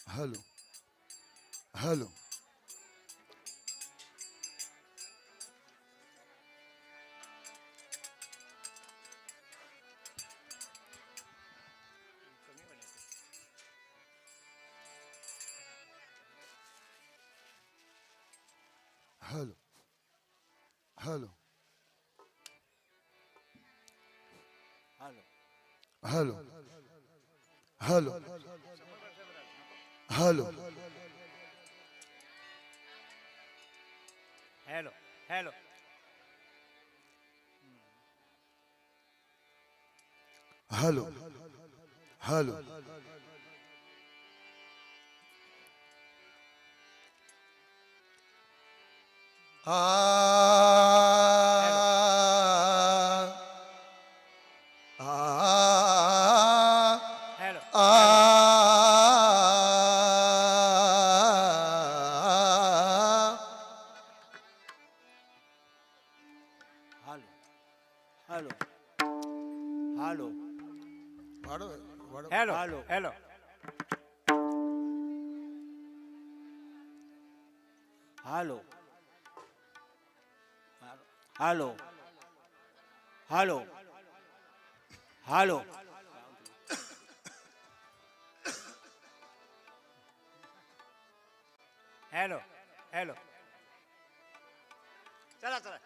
Hello hello hello hello hello hello hello hello hello hello hello आ hello hello hello hello hello hello hello hello hello hello hello hello hello चला चला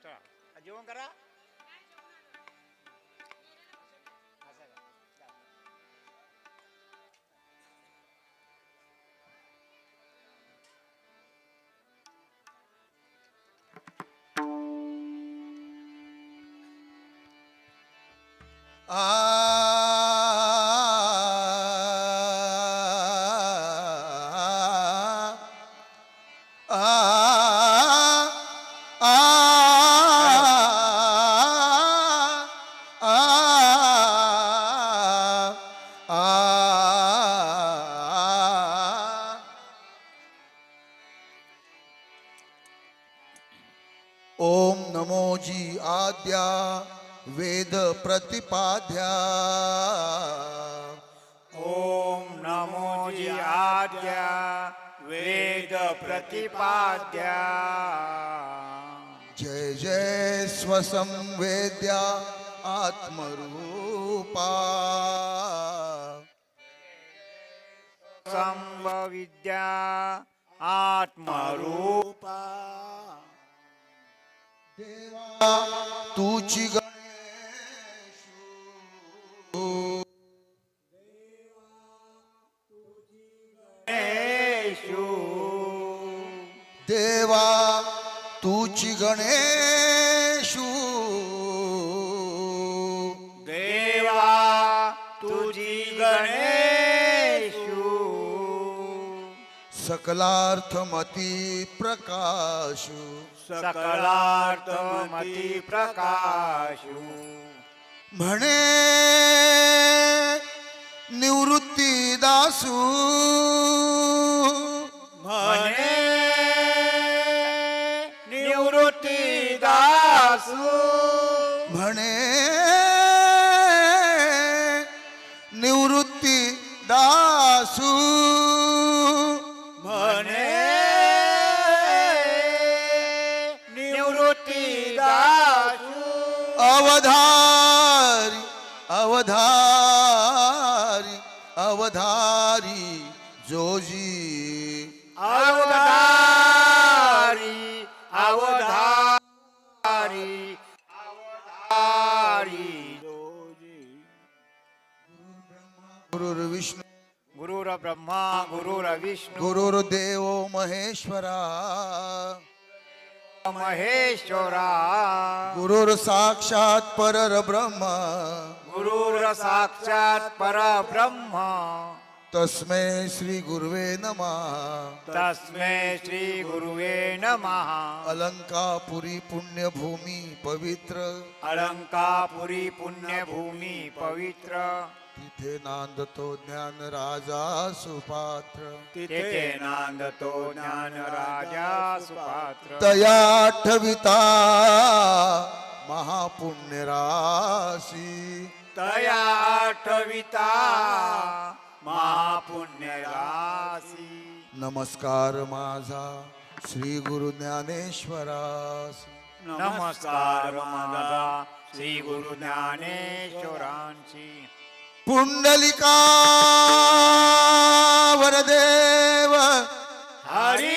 चला जेवण करा ओम नमो जी आद्या वेद प्रतिपाद्या ओम नमो जी आद्या वेद प्रतिपाद्या जय जय स्वसंवेद्या आत्मरूपा संविद्या आत्मरूपा देवा तुची गणेशु देवा तुची गणेशू देवा तुझी गणेशु सकलार्थमती प्रकाशू सकलार्थमती प्रकाशु म्हणे निवृत्ती दासू म्हणे निवृत्ती दासू म्हणे निवृत्ती दासू म्हणे निवृत्ती दासू अवधारी अवधारी अवधारी जोजी अवधारी अवधारी अवधारी गुरुर्विष्णू गुरुर्ब्रह्मा गुरुर्विष्णू गुरुर्देवो महेश्वरा महेश्वरा गुरुर्साक्षात् परब्रह्म गुरुर्साक्षात् परब्रह्म तस्मै श्री गुरुवे नमः तस्मै श्री गुरुवे नमः अलंकापुरी पुण्यभूमी पवित्र अलंकापुरी पुण्यभूमी पवित्र तिथे नांदतो ज्ञान राजा सुपात्र तिथे नांदतो ज्ञान राजा सुपात्र तया ठविता महापुण्य राशी तया आठविता महापुण्य राशी नमस्कार माझा श्री गुरु ज्ञानेश्वरास नमस्कार माझा श्री गुरु ज्ञानेश्वरांची पुंडलिका वरदेव हरी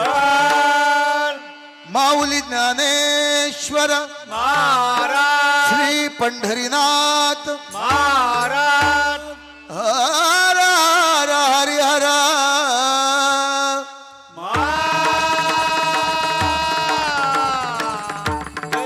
विठ्ठल माऊली ज्ञानेश्वर महाराज श्री पंढरीनाथ महाराज हर हर हरि हर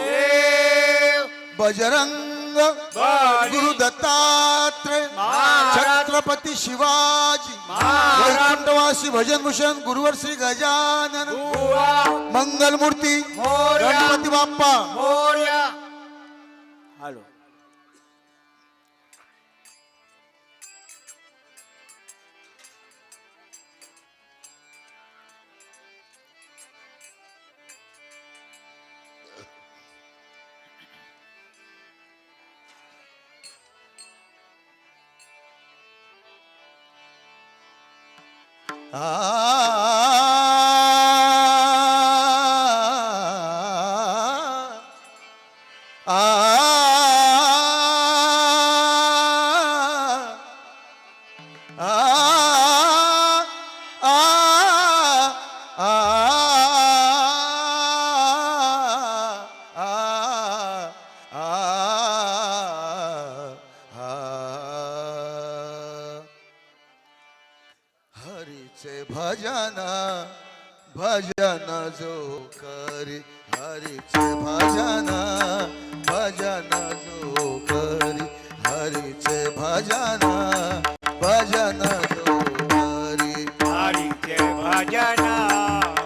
महादेव बजरंग बली गुरु दत्तात्रय महाराज छत्रपती शिवाजी महाराज वैकुंठवासी भजन भूषण गुरुवर श्री गजानन बुवा मंगल मूर्ती मोरया गणपती बाप्पा मोरया हॅलो हरीचे भजन भजन जो करी हरीचे भजन भजन जो करी हरीचे भजन भजन जो करी हरीचे भजन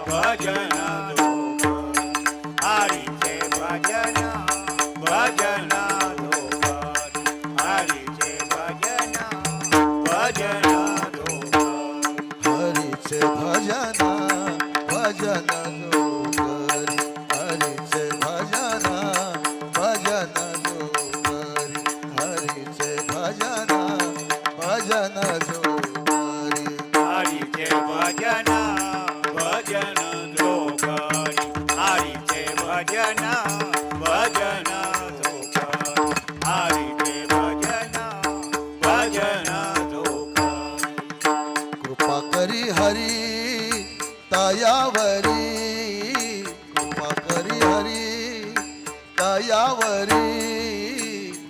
भजन जो हरीचे भजन भजन जो हरीचे भजन भजन जो हरीचे भजन भजन जो करी हरीचे भजन भजन जो करी हरीचे भजन भजन जो करी हरीचे भजन भजन जो करी हरीचे भजन भजन जो करी हरीचे भजन भजन जो करी कृपा करी हरी तयावरी कृपा करी हरी तयावरी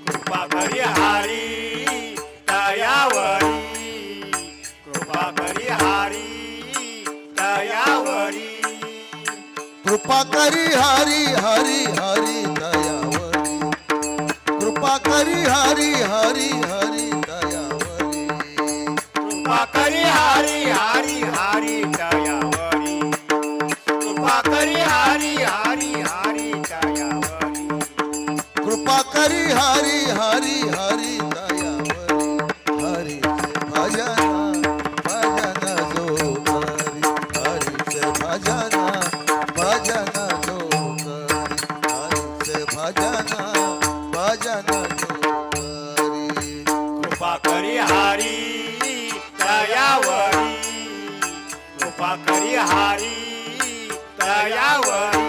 कृपा करी हरी दयावरी कृपा करी हरी दयावरी कृपा करी हरी हरी हरी दयावरी कृपा करी हरी हरी हरी दयावरी कृपा करी हरी हरी हरी दयावरी कृपा करी हरी हरी हरी दयावरी कृपा करी हरी हरी हरी दयावरी हरीचे भजन भजन जो करी हरीचे भजन भजन जो करी हरीचे भजन भजन जो करी कृपा करी हरी दयावरी कृपा करी हरी दयावरी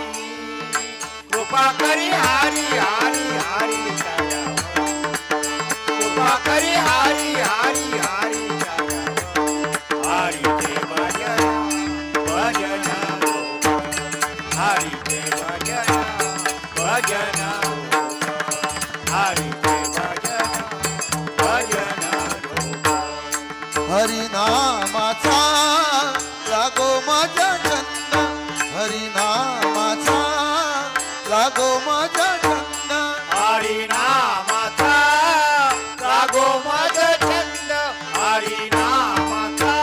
कृपा करी हरी हरी हरी दयावरी कृपा करी हरी हरी हरी दयावरी हरीचे भजन भजन हरीचे भजन भजन हरीचे भजन भजन हरिनामाचा लागो माझ्या छंद हरिनामाचा लागो माझ्या छंद हरिनामाचा लागो मज छंद हरिनामाचा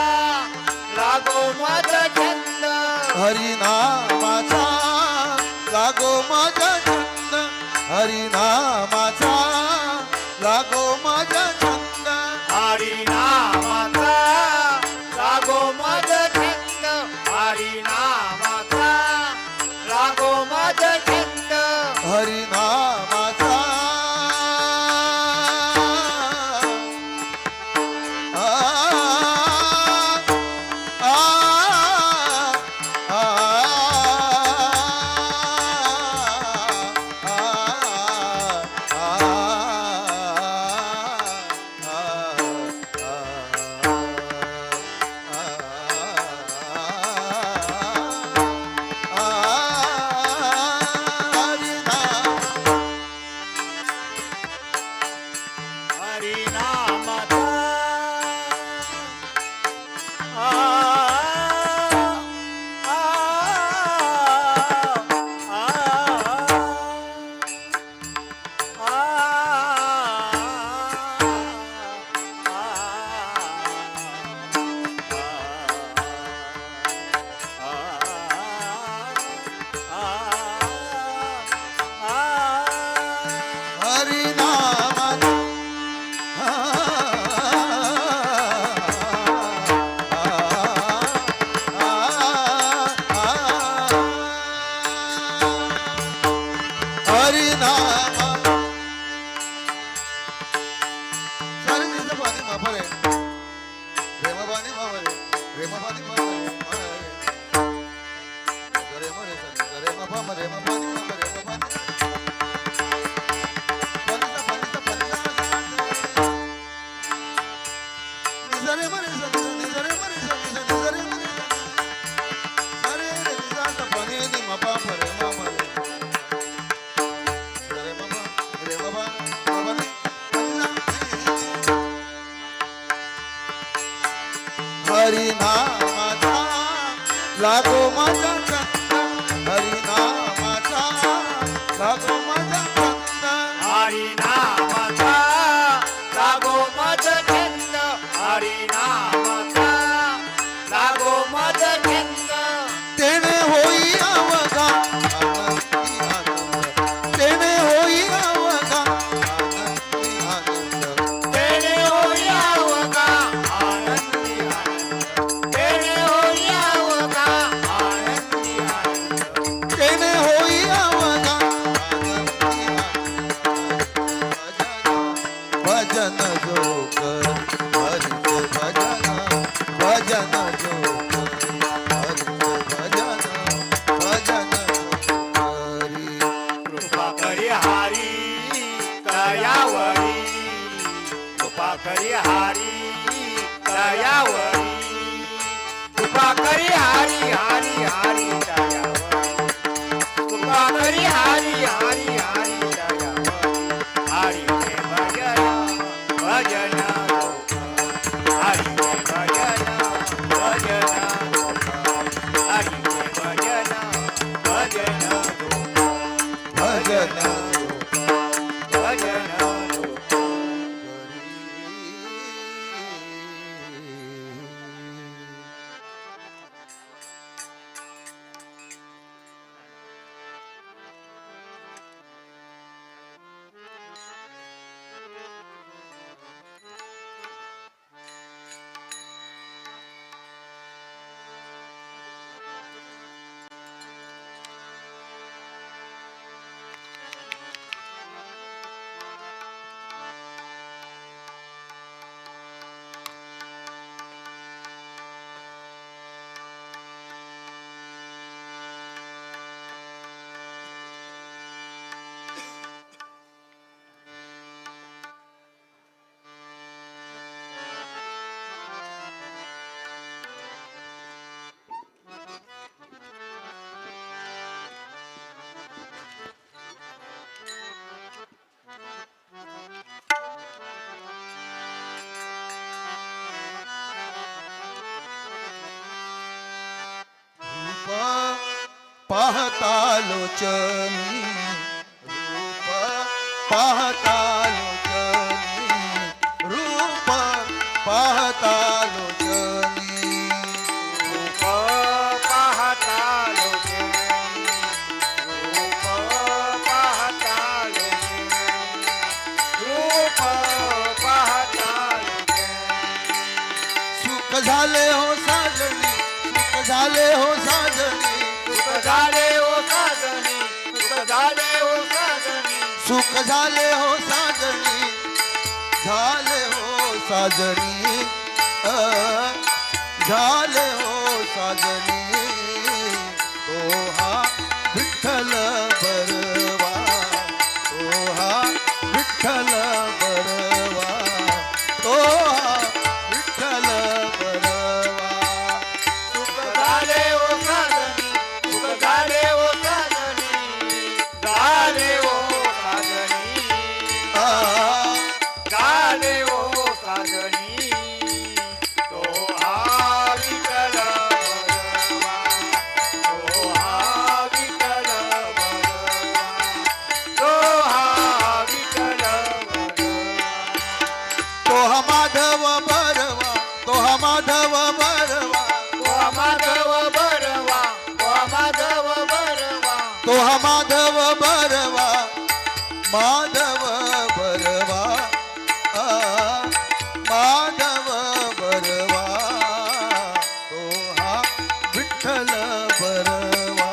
लागो मज छंद हरिनामाचा लागो माझ्या छंद हरिनामाचा लागो माझा छंद हरिनामाचा लागो मज छंद हरिनामाचा लागो मज छंद हरिनामाचा आ, आ, आ, हरिनामाचा आ, आ, हरिनामाचा हरिनामा सारे तिचं पाणी माफरे रेम पाणी माफरे रेम पाणी माफरे रे मरे रे मफा मरे म पाणी माफरे म पाणी पाणीचा पाणीचा पाणीचा निजरे मरे निजरे मरे निजरे मरे सारे रे निजाचा पाणी नि मफा मरे म मरे हरिनामाचा लागो माझा छंद हरिनामाचा लागो माझा छंद हरिनामाचा लागो मज छंद हरिनामाचा लागो मज छंद तेने होई अवघा आनंदी आनंद तेने होई अवघा आनंदी आनंद तेने होई अवघा आनंदी आनंद तेने होई अवघा आनंदी आनंद तेने होई अवघा आनंदी आनंद भजन जो कर हरिचे भजन भजन जो कर हरिचे भजन भजन जो करी कृपा करी हारी कयावरी कृपा करी हारी कयावरी कृपा करी हारी हारी हारी दयावरी कृपा करी हारी हारी हारी दयावरी हारी के भजन भजन हरी के भजन भजन हरी के भजन भजन भजन भजन पाहता लोचनी रूप पाहता लोचनी रूप पाहता लोचनी रूप पाहता लोचनी रूप पाहता झाले हो साजणी सुख झाले हो साजणी सुख झाले हो साजणी सुख झाले हो साजणी झाले हो साजणी झाले हो साजणी तो हा विठ्ठल बरवा तो हा विठ्ठल बरवा तो हा विठ्ठल बरवा सुख झाले हो साजणी सुख झाले हो साजणी झाले हो साजणी झाले हो साजणी तो हा विठ्ठल बरवा तो हा विठ्ठल बरवा तो हा विठ्ठल बरवा तो हा माधव बरवा तो हा माधव बरवा माधव बरवा माधव बरवा तो हा माधव बरवा माधव बरवा माधव बरवा तो हा विठ्ठल बरवा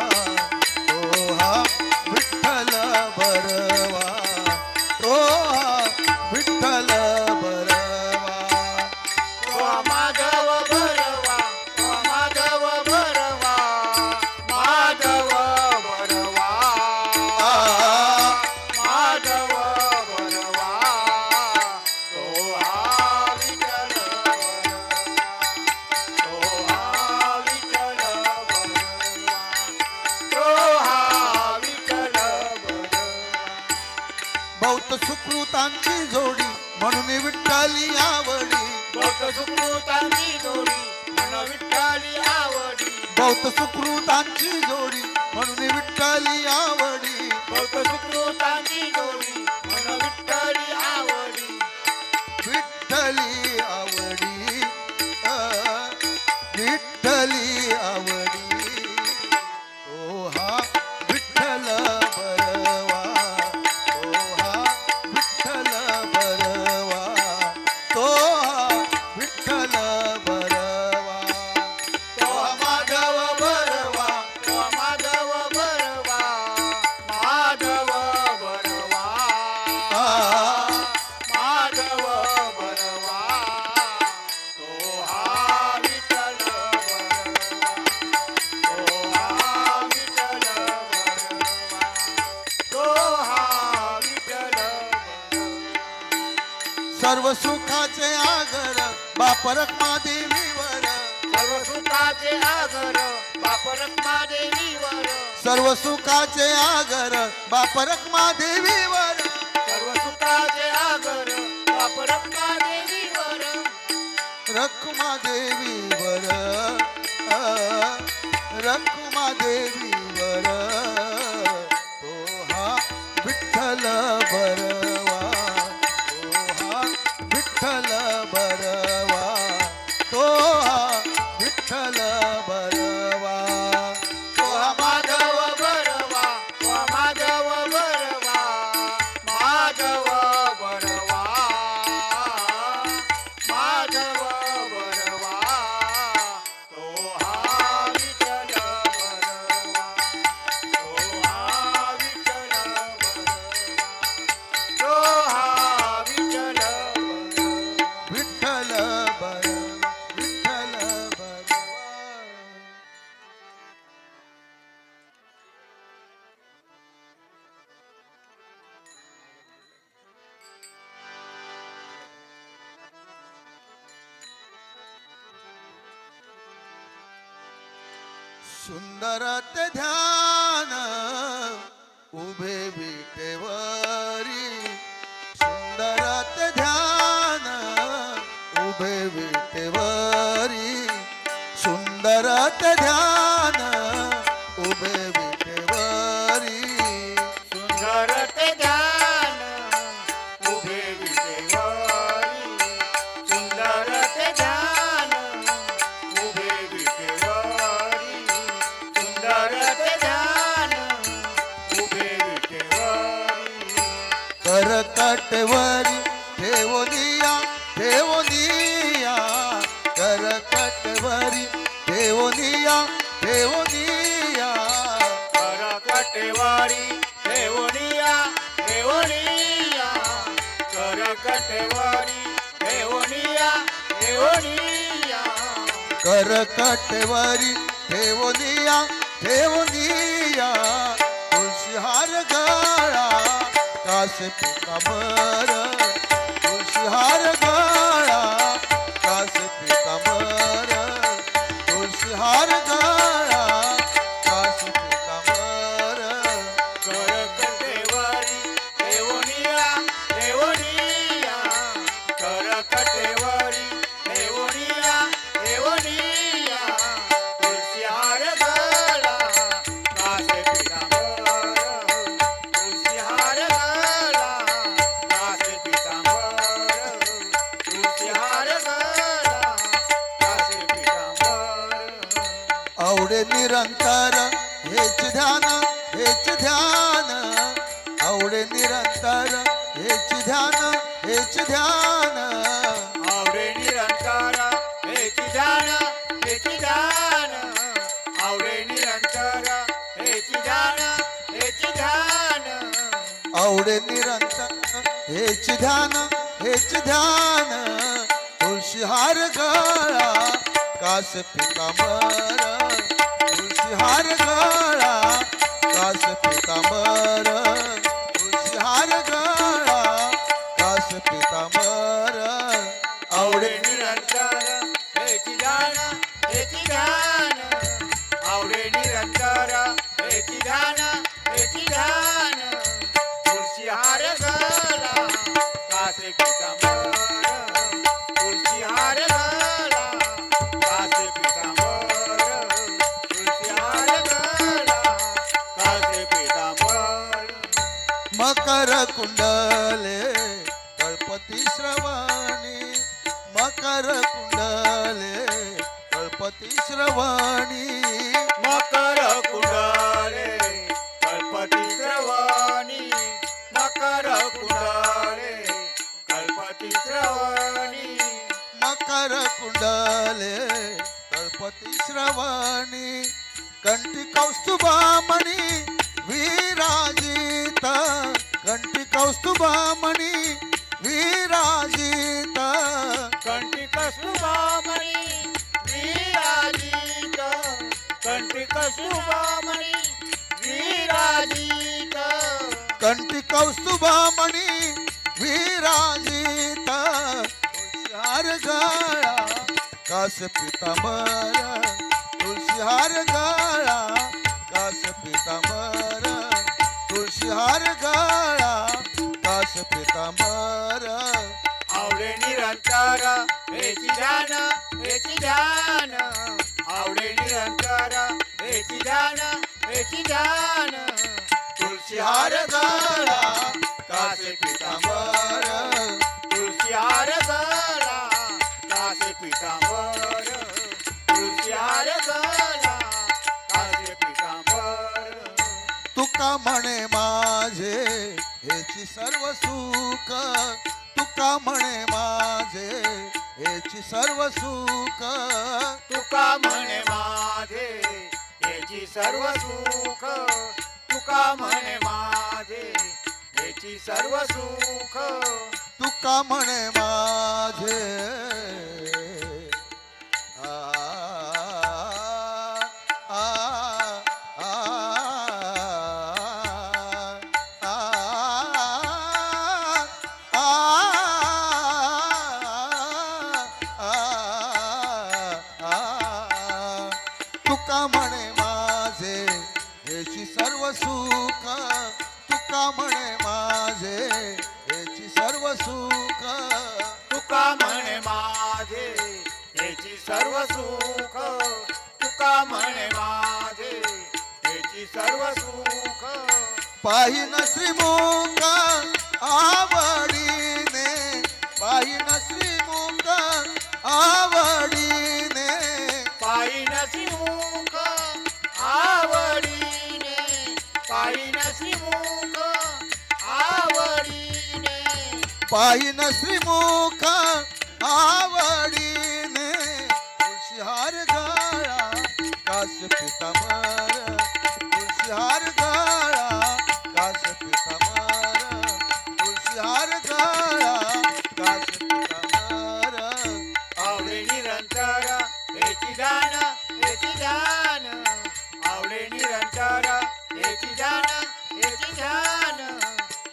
तो हा विठ्ठल बरवा तो हा विठ्ठल बरवा माधव बरवा माधव बरवा माधव बरवा माधव बरवा तो हा विठ्ठल बरवा तो हा विठ्ठल बरवा बहुत सुकृतांची जोडी म्हणून विठ्ठली आवडी भक्त सुकृतांची जोडी मन विठ्ठली आवडी बहुत सुकृतांची जोडी म्हणून विठ्ठली आवडी भक्त सुकृतांची जोडी मन विठ्ठली आवडी विठ्ठली आवडी विठ्ठली आवडी तो हा विठ्ठल बरवा तो हा विठ्ठल बरवा तो हा विठ्ठल बरवा तो माधव बरवा तो माधव बरवा माधव बरवा माधव बरवा तो हा विठ्ठल बरवा तो हा विठ्ठल बरवा सर्व सुखाचे आगर बाप रखमादेवीवर सर्व सुखाचे आगर बाप रखमादेवीवर सर्व सुखाचे आगर बाप रखमादेवीवर सर्व सुखाचे आगर बाप रखमादेवीवर रखमादेवीवर रखमादेवीवर तो हा विठ्ठल बरवा तो हा विठ्ठल बरवा तो हा विठ्ठल बरवा तो हा माधव बरवा माधव बरवा माधव बरवा माधव बरवा तो हा विठ्ठल बरवा तो हा विठ्ठल बरवा तो हा विठ्ठल बरवा विठ्ठल बरवा विठ्ठल बरवा सुंदर ते ध्यान उभे विटेवरी सुंदर ते ध्यान उभे विटेवरी सुंदर ते ध्यान उभे विटेवरी सुंदर ते ध्यान उभे विटेवरी सुंदर ते ध्यान उभे विटेवरी सुंदर ते ध्यान उभे विटेवरी करकटवरी ठेवोनिया ठेवोनिया करकटवरी ठेवोनिया ठेवूनिया करकटेवारी ठेवूनिया ठेवूनिया करकटेवारी ठेवूनिया ठेवूनिया करकटेवरी ठेवूनिया ठेवूनिया तुळशी हार गळा कास पितांबर तुळशी हार गळा कास पितांबर तुळशी हार गळा कास पितांबर करकटेवारी ठेवूनिया ठेवूनिया करकटेवारी ठेवूनिया ठेवूनिया तुळशी हार गळा कासे पितांबर तुळशी हार गळा कासे पितांबर तुळशी हार गळा कासे पितांबर आवडे निरंतर हेच ध्यान हेच ध्यान आवडे निरंतर हेच ध्यान हेच ध्यान आवडे निरंतर हेची ध्यान हेची ध्यान आवडे निरंतर हेची ध्यान हेची ध्यान आवडे निरंतर हेच ध्यान हेच ध्यान तुळशी हार गळा कास पितांबर तुळशी हार गळा कास पितांबर तुळशी हार गळा कास पितांबर आवडे निरंतर हेची ध्यान हेची ध्यान आवडे निरंतर हेची ध्यान हेची ध्यान तुळशी हार गळा कासे पितांबर तुळशी हार गळा कासे पितांबर तुळशी हार गळा कासे पितांबर मकर कुंडले कल्पती श्रवणी मकर कुंडले कल्पती श्रवणी मकर कुंडले कल्पती श्रवणी मकर कुंडले कल्पती श्रवणी मकर कुंडले कल्पती श्रवणी कंठी कौस्तुभामणी विराजित कंठी कौस्तुभामणी विराजित कंठी कस्तुभामणी विराजित कंठी कस्तुभामणी विराजित कंठी कौस्तुभामणी विराजित तुळशी हार गळा कास पितांबर तुळशी हार गळा कास पितांबर तुळशी हार गळा कास पितांबर आवडे निरंतर हेची ध्यान हेची ध्यान आवडे निरंतर हेची ध्यान हेची ध्यान तुळशी हार गळा कासे पितांबर तुळशी हार गळा कासे पितांबर तुळशी हार गळा कासे पितांबर तुका म्हणे माझे हेची सर्व सुख तुका म्हणे माझे हेची सर्व सुख तुका म्हणे माझे याची सर्व सुख तुका म्हणे माझे याची सर्व सुख तुका म्हणे माझे आ, आ, आ, आ, तुका म्हणे माझे हेची सर्व सुख तुका म्हणे माझे हेची सर्व सुख तुका म्हणे माझे याची सर्व सुख तुका म्हणे माझे याची सर्व सुख पाहिन श्रीमुख आवडीने पाहिन श्रीमुख आवडीने पायीनसी मुख आवडीने पायीनसी मुख आवडीने पाहिन श्रीमुख आवडीने तुळशी हार गळा कास पिता निरंतर याची ध्यान याची ध्यान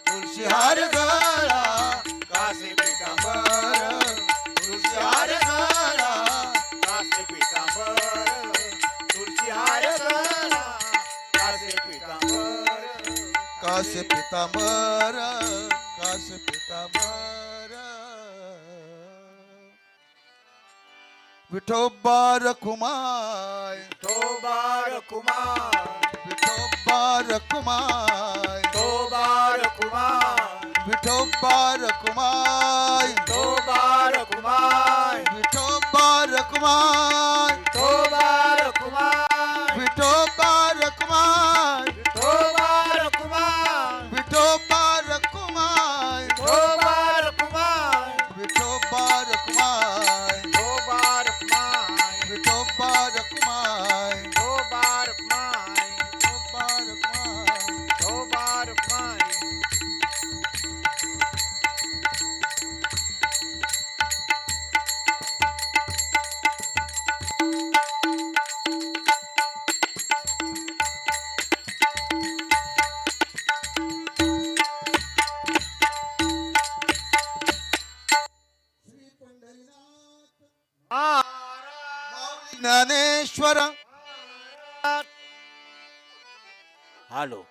तुळशी हार गळा कासे पितांबर तुळशी हार गळा कासे पितांबर तुळशी हार गळा कासे पितांबर कासे पितांबर कासे पितांबर विठोबा रखुमाय तोबार कुमार विठोबा रखुमाय तोबार कुमार विठोबा रखुमाय तोबार कुमार विठोबा रखुमाय तोबार कुमार विठोबा रखुमाय तोबार कुमार विठोबा रखुमाय तोबार कुमार विठोबा रखुमाय तोबार कुमार विठोबा रखुमाय तोबार कुमार विठोबा रखुमाय तोबार कुमार श्री पंढरीनाथ महाराज ज्ञानेश्वर हालो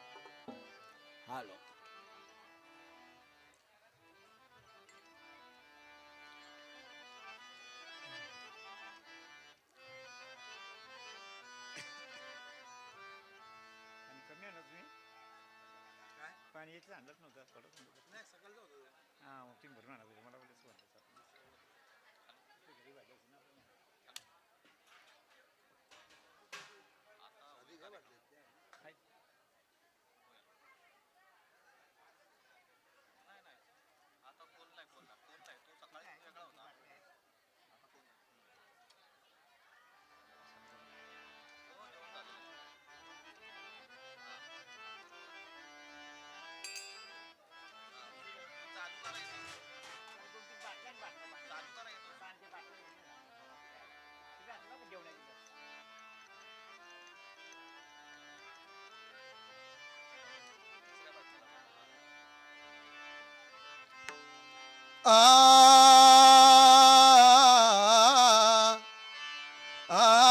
हालो पाणी यायचं आणलंच नव्हतं थोडं नाही सकाळचं होतं हां मग ती भरून आणा मला बोलायचं आ आ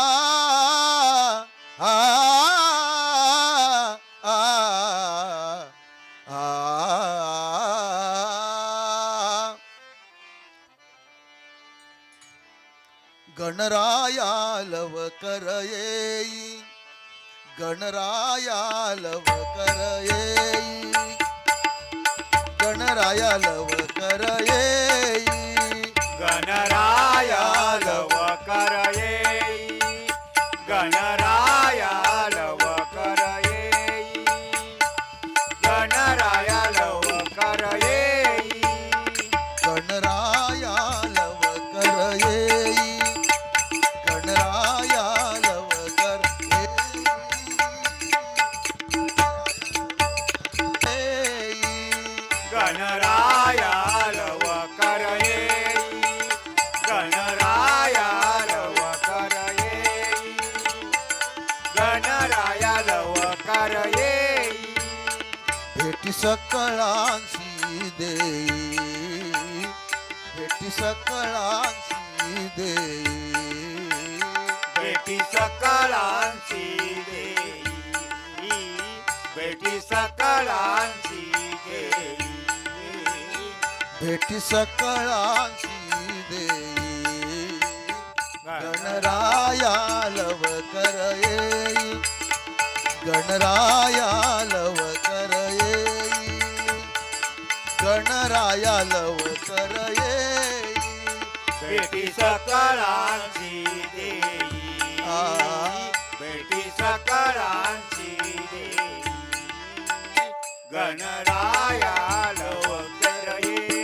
आ गणराया लवकर येई गणराया लवकर येई गणराया लवकर येई गणराया लवकर येई गणराया लवकर येई गणराया लवकर येई गणराया लवकर येई गणराया लवकर येई गणराया लवकर येई गणराया लवकर येई गणराया लवकर येई भेटी सकळांशी देई भेटी सकळांशी देई बेटी सकळांची देई बेटी सकळांची देई भेटी सकळांशी देई गणराया लवकर येई गणराया लवकर येई गणराया लवकर येई बेटी सकळांची देई बेटी सकळांची देई गणराया लवकर येई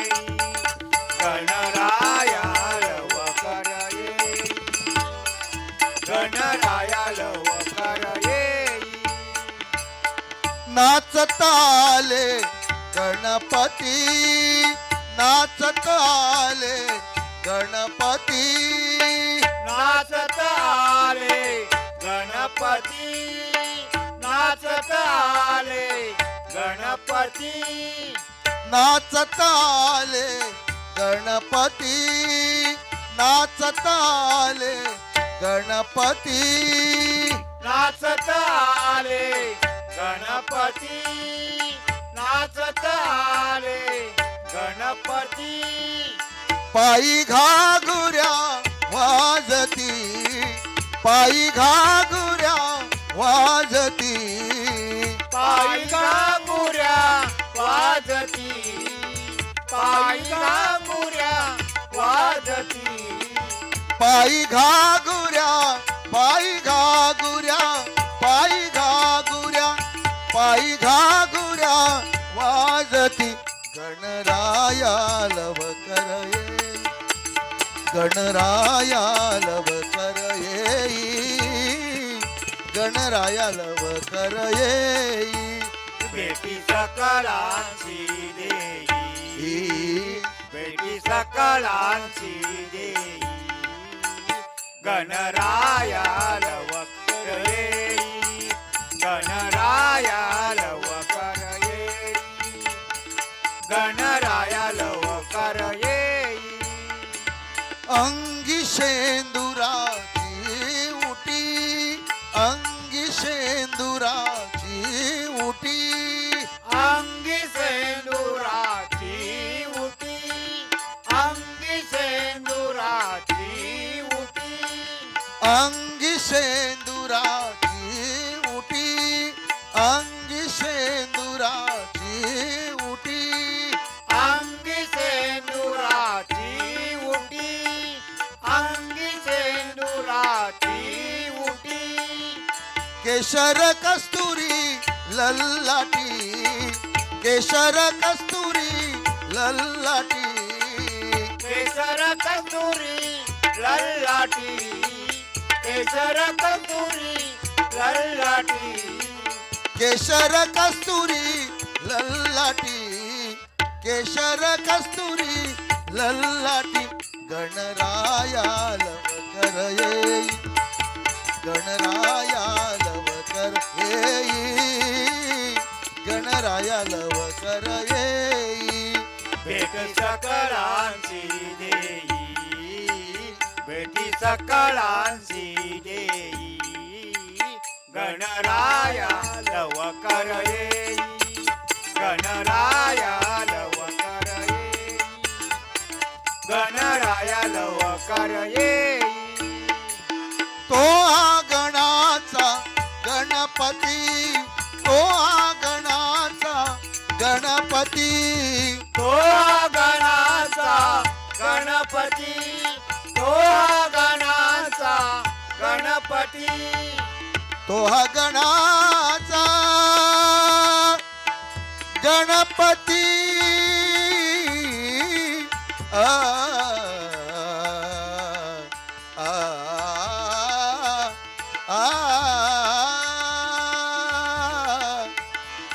गणराया लवकर येई गणराया लवकर येई नाचताले गणपती नाचत आले गणपती नाचत आले गणपती गणपती नाचता आले गणपती नाचता आले गणपती नाचत आले गणपती नाचत आले गणपती पायी घागुऱ्या वाजती पायी घागुऱ्या वाजती पायी घागुऱ्या वाजती पायी घागुऱ्या वाजती पायी घागुऱ्या पायी घागुऱ्या पायी घागुऱ्या पायी घागुऱ्या वाजती गणराया लवकर येई गणराया लवकर येई गणराया लवकर येई बेटी सकळांची देई बेटी सकळांची देई गणराया लवकर येई गणराया लवकर येई गणराया लवकर येई अंगी शेंदुराची उटी अंगी शेंदुराची उटी अंगी सेंदुराची उटी अंगी सेंदुराची उटी अंगी शेंदुराची उटी अंगी शेंदुराची उटी अंगी सेंदुराची उटी अंगी सेंदुराची उटी केशर कस्तुरी लल्लाटी केशर कस्तुरी लल्लाटी केसर कस्तुरी लल्लाटी केसर कस्तुरी लल्लाटी केशर कस्तुरी लल्लाटी केशर कस्तुरी लल्लाटी गणराया लवकर येई गणराया लवकर येई गणराया लवकर येई भेट सकळांची देई भेटी सकळांची देई गणराया लवकर येई गणराया लवकर येई गणराया लवकर येई तो हा गणाचा गणपती तो हा गणाचा गणपती तो गणाचा गणपती तो गणाचा गणपती तो हा गणाचा गणपती आ, आ, आ,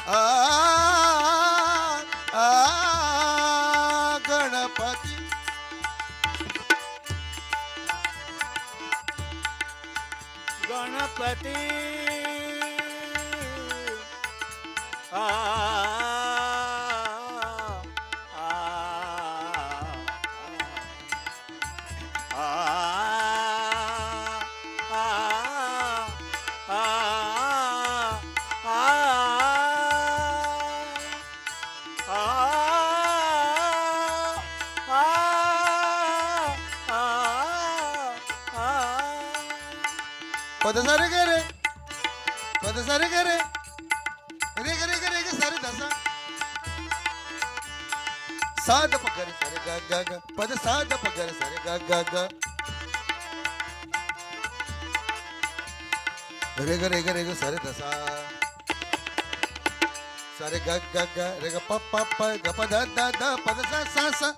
आ, आ, गणपती गणपती आ आ आ पद सारे गे रे पद सारे गे रे रे गे रे गे रे गे सारे दसा साध पगर सारे गा गा गा पद साध पगर सारे गा गा गा रे गे रे गे रे गे सारे दसा सारे गा गा गा रे गा प प प ग प द द द पद सा सा सा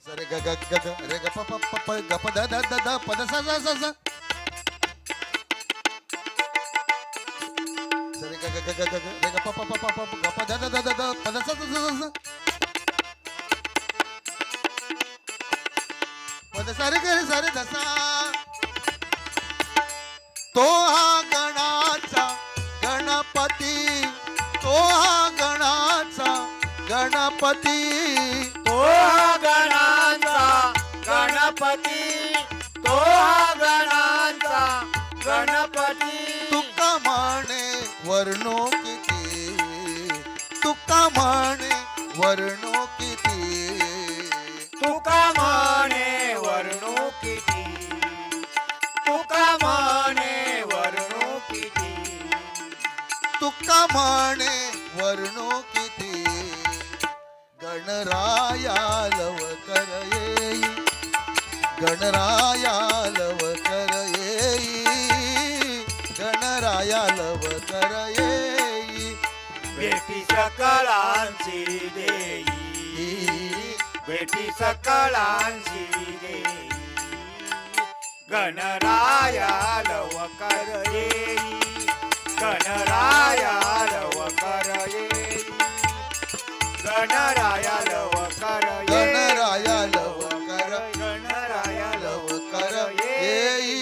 सारे ग ग ग ग रे ग प प प प ग प द द द द पद सा सा सा सा सारे ग ग ग ग ग रे ग प प प प प ग प द द द द पद सा सा सा सा पद सारे ग रे सारे दसा तो हा गणाचा गणपती तो हा गणांचा गणपती, तो हा गणांचा गणपती. तुका म्हणे वर्णो किती, तुका म्हणे वर्णो किती, तुका म्हणे वर्णू किती, तुका म्हणे वर्णू किती. तुका म्हणे वर्णो किती. गणराया लवकर येई, गणराया लवकर येई, गणराया लवकर येई. भेटी सकळांची देई, भेटी सकळांची देई. गणराया लवकर येई, गणराया लवकर येई, गणराया लवकर येई, गणराया लवकर, गणराया लवकर लवकर येई. येई.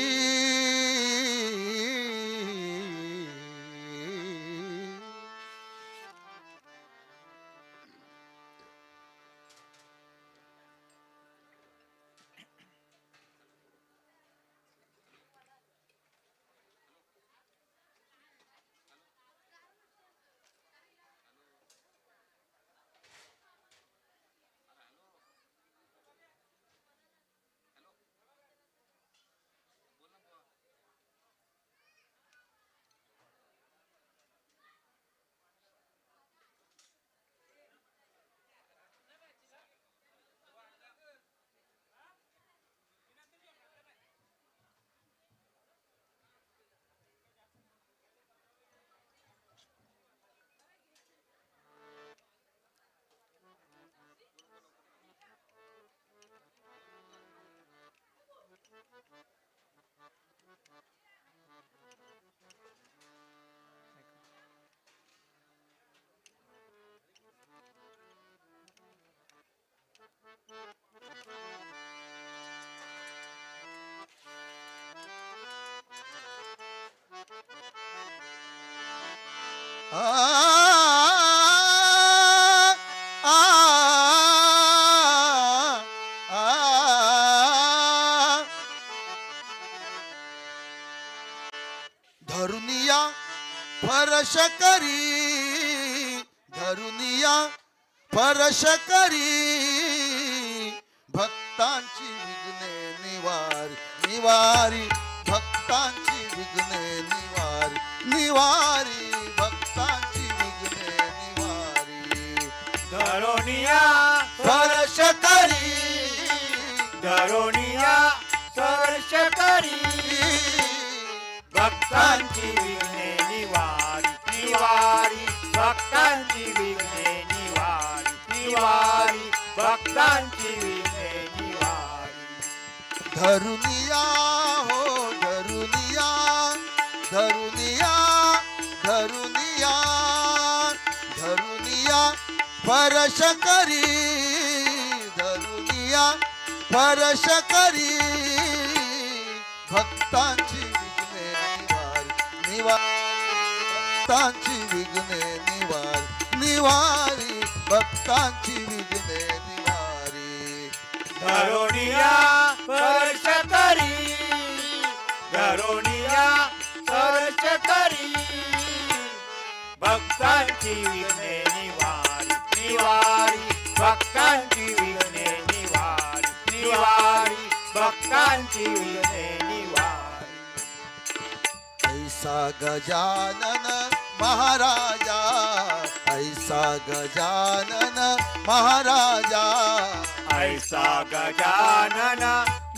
आ आ आ धरुनिया फरश करी, धरुनिया फरश करी. भक्तांची विघ्ने निवारी, निवारी. भक्तांची विघ्ने निवारी, निवारी. भक्तांची विघ्ने निवारी. धरोनिया फरश करी, धरोनिया स्पर्श करी. भक्तांची विघ्ने निवारी, निवारी. भक्तांची विघ्ने निवारी, निवारी. भक्तांची विघ्ने निवारी. धरुनिया हो धरुनिया, धरुनिया, धरुनिया, धरुनिया फरश करी, धरुनिया फरश करी. भक्तांची विघ्ने निवारी, निवारी. भक्तांची विघ्ने निवारी, निवारी. भक्तांची विघ्ने निवारी. धरोनिया स्पर्श करी, धरोनिया स्पर्श करी. भक्तांची विघ्ने निवारी, निवारी. भक्तांची विघ्ने निवारी, निवारी. भक्तांची विघ्ने निवारी. ऐसा गजानन महाराजा, ऐसा गजानन महाराजा, ऐसा गजानन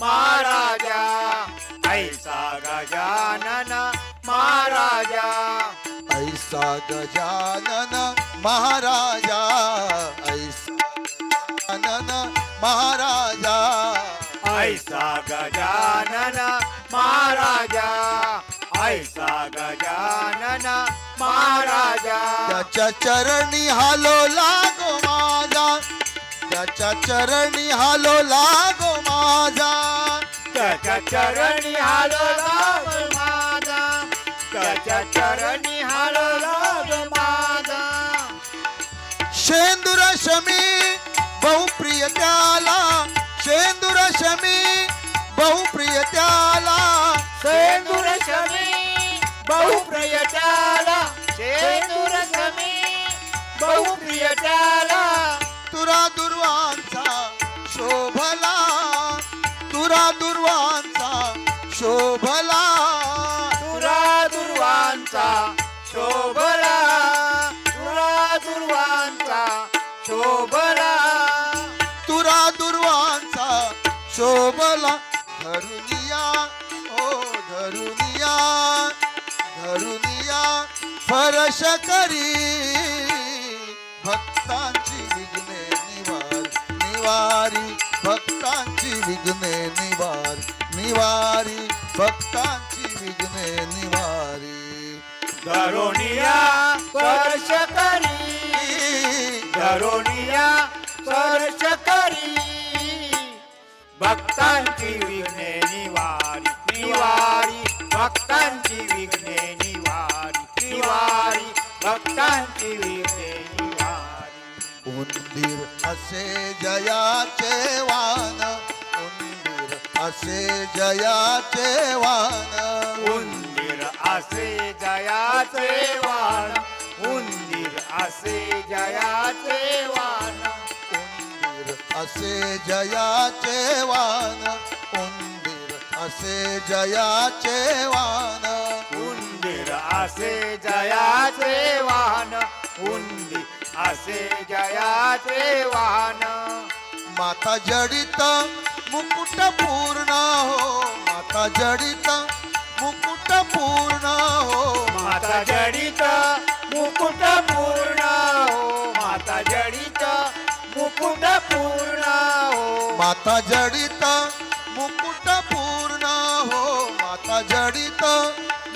महाराजा, ऐसा गजानन महाराजा. ऐसा गजानन महाराजा, ऐसा गजानन महाराजा. ऐसा गजानन महाराजा, ऐसा गजानन महाराजा. त्याच्या चरणी हालो लागो माझा, त्याच्या चरणी हालो लागो माझा. त्याच्या चरणी हालो लाग माझा, त्याच्या चरणी हालो लाग माझा. शेंदुर शमी बहुप्रिय त्याला शेंदूर शमी बहुप्रिय त्याला शेंदूर शमी बहुप्रिय त्याला शेंदूर शमी बहुप्रिय त्याला तुरा दुर्वांचा शोभला तुरा दुर्वांचा शोभला तुरा दुर्वांचा शोभला तुरा दुर्वांचा शोभला तुरा दुर्वांचा शोभला धरुनिया ओ धरुनिया धरुनिया फरश करी भक्तांची विघ्ने निवारी भक्तांची विघ्ने निवारी भक्तांची विघ्ने निवारी धरोनिया स्पर्श करी धरोनिया स्पर्श करी भक्तांची विघ्ने निवारी भक्तांची विघ्ने निवारी भक्तांची विघ्ने निवारी उंदीर असे जयाचे वान उंदीर असे जयाचे वान उंदीर असे जयाचे वाण उंदीर असे जयाचे वाण उंदीर असे जयाचे वान उंदीर असे जयाचे वान उंदीर असे जयाचे वाहन उंदीर असे जयाचे वाहन माता जडित मुकुट पूर्ण हो माता जडित मुकुट पूर्ण हो माता जडित मुकुट पूर्ण हो माता जडित मुकुट पूर्ण हो माता जडित मुकुट पूर्ण हो माता जडित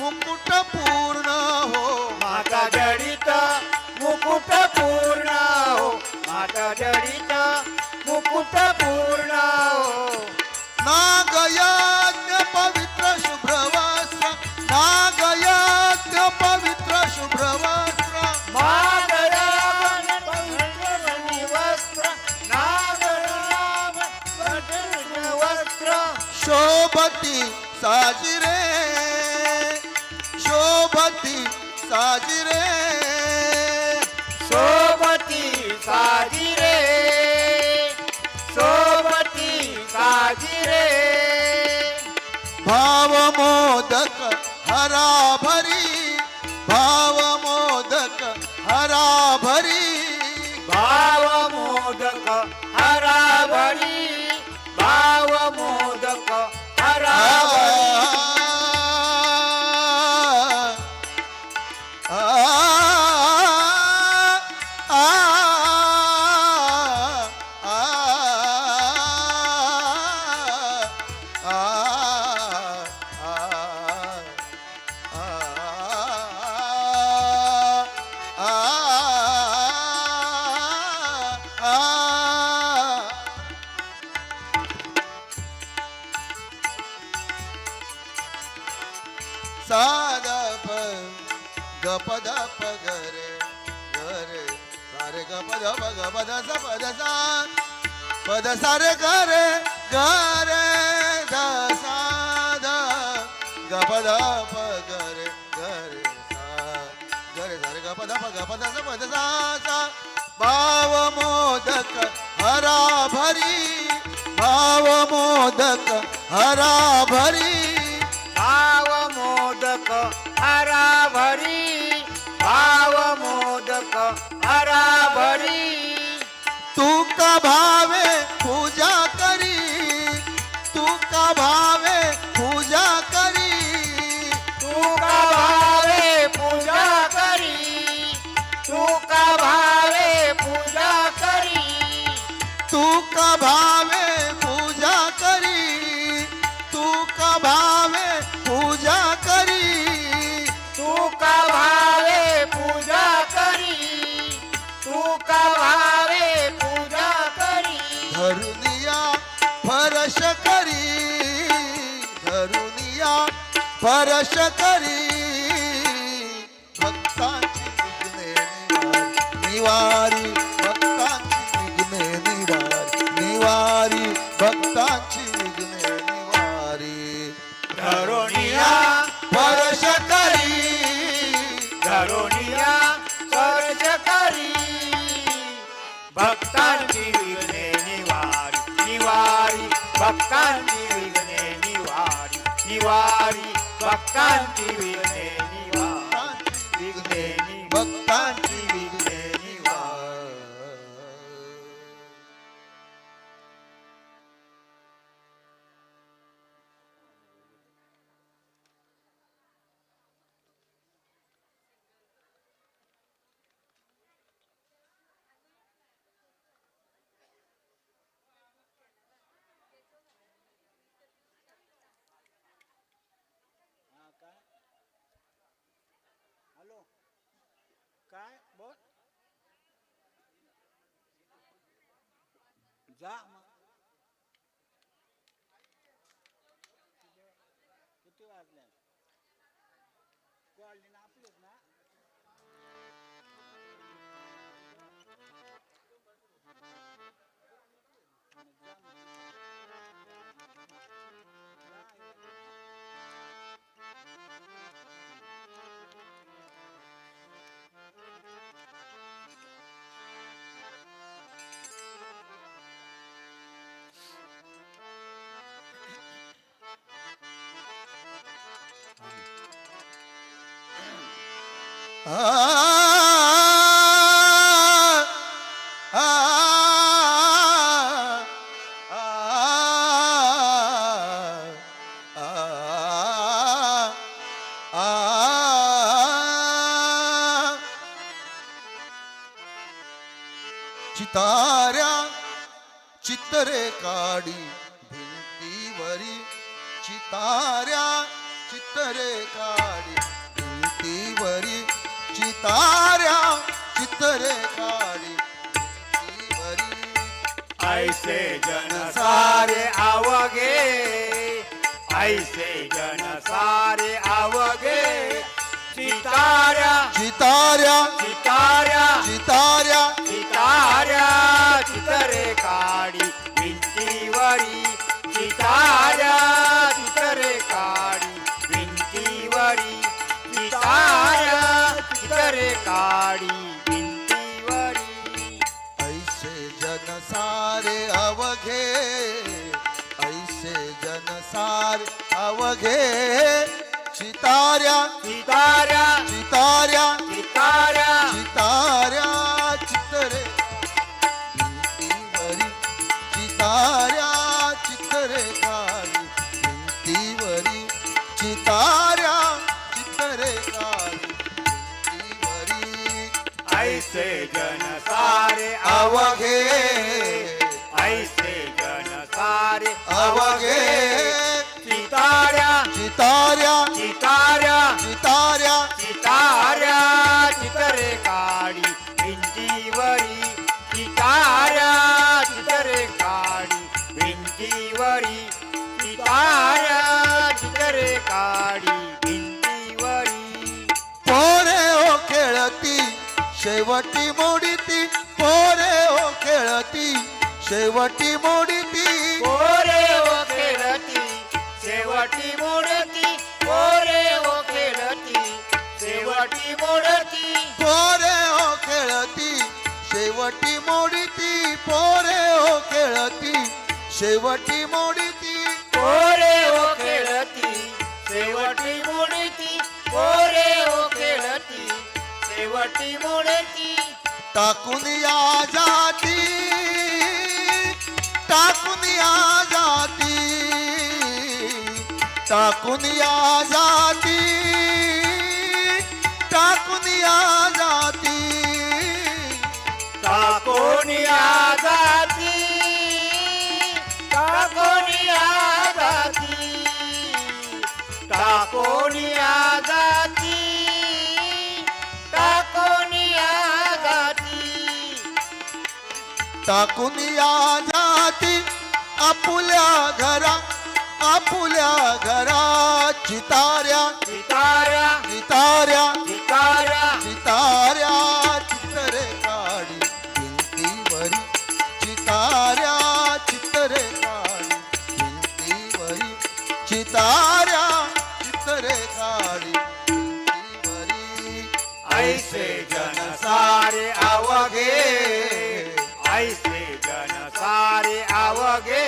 मुकुट पूर्ण हो माता जडित मुकुट पूर्ण हो माता जडित मुकुट पूर्ण हो नागयाज्ञ पवित्र शुभ्र वस्त्र नागयाज्ञ पवित्र शुभ्र वस्त्र मागरावन पवित्र वस्त्र नागरावन पवित्र वस्त्र शोभती साजिरे शोभती साजिरे सोबती साजिरे सोबती साजिरे भाव मोदक हराभरी भाव मोदक हराभरी भाव मोदक हराभरी भाव मोदक हराभरी सादप गपद पगरे गरे सारे गपद गपद पद सा पद सारे गरे गरे द साद गपद पगरे गरे सा गरे सारे गपद पद सा भाव मोदक हरा भरी भाव मोदक हरा भरी भाव मोदक हराभरी भाव मोदक हराभरी तू का भावे पूजा करी तू का भावे पूजा करी तू का भावे पूजा करी तू का भावे पूजा करी तू का भावे पूजा करी तू का भावे पूजा करी तू का भावे पूजा करी तू का भावे पूजा करी धरुनिया फरश करी धरुनिया फरश करी भक्तांची विघ्ने निवारी भक्तांची विघ्ने भक्तांची विघ्ने निवारी निवारी भक्तांची विघ्ने निवारी विघ्ने भक्तांची विघ्ने निवारी हॅलो काय बोल जा मग किती वाजले कॉलनी ना आपलीच ना चिताऱ्या चित्रे काढी भिंतीवरी चिताऱ्या चित्रे काढी भिंतीवरी चिताऱ्या चित्रे काढी भिंतीवरी ऐसे जन सारे आवगे ऐसे जन सारे आवगे चिताऱ्या चिताऱ्या चिताऱ्या चिताऱ्या चिताऱ्या चितरे काढी भिंतीवरी चिताऱ्या चितरे काढी भिंतीवरी चिताऱ्या चितरे काढी भिंतीवरी ऐसे जन सारे अवघे ऐसे जन सारे अवघे चिताऱ्या चिताऱ्या चिताऱ्या चिताऱ्या चिताऱ्या चित्रे भिंतीवरी चिताऱ्या चित्रे काढी भिंतीवरी चिताऱ्या चित्रे काढी भिंतीवरी ऐसे जन सारे अवघे ऐसे जन सारे अवघे चिताऱ्या चिताऱ्या चिताऱ्या चिताऱ्या चिताऱ्या चितरे काढी भिंतीवरी चिताऱ्या चितरे काढी भिंतीवरी चिताऱ्या चितरे काढी भिंतीवरी पोरे ओ खेळती शेवटी मोडीती पोरे ओ खेळती शेवटी मोडीती पोरे ओ खेळती शेवटी मोडती पोरे ओ खेळती शेवटी मोडती पोरे ओ खेळती शेवटी मोडीती पोरे ओ खेळती शेवटी मोडीती पोरे ओ खेळती शेवटी मोडती पोरे ओ खेळती शेवटी मोडती टाकून या जाती टाकून या जाती टाकून या जाती टाकून या जाती टाकोनिया जाती टाकोनिया जाती टाकोनिया जाती टाकोनिया जाती टाकून या जाती आपुल्या घरा चिताऱ्या चिताऱ्या चिताऱ्या चिताऱ्या चिताऱ्या चित्रे काढी भिंतीवरी चिताऱ्या चित्रे काढी भिंतीवरी चिताऱ्या चित्रे काढी भिंतीवरी ऐसे जन सारे आवगे ऐसे जन सारे आवगे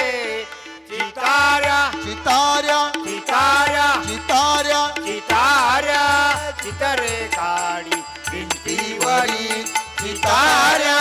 चिताऱ्या चितरे काढी भिंतीवरी चिताऱ्या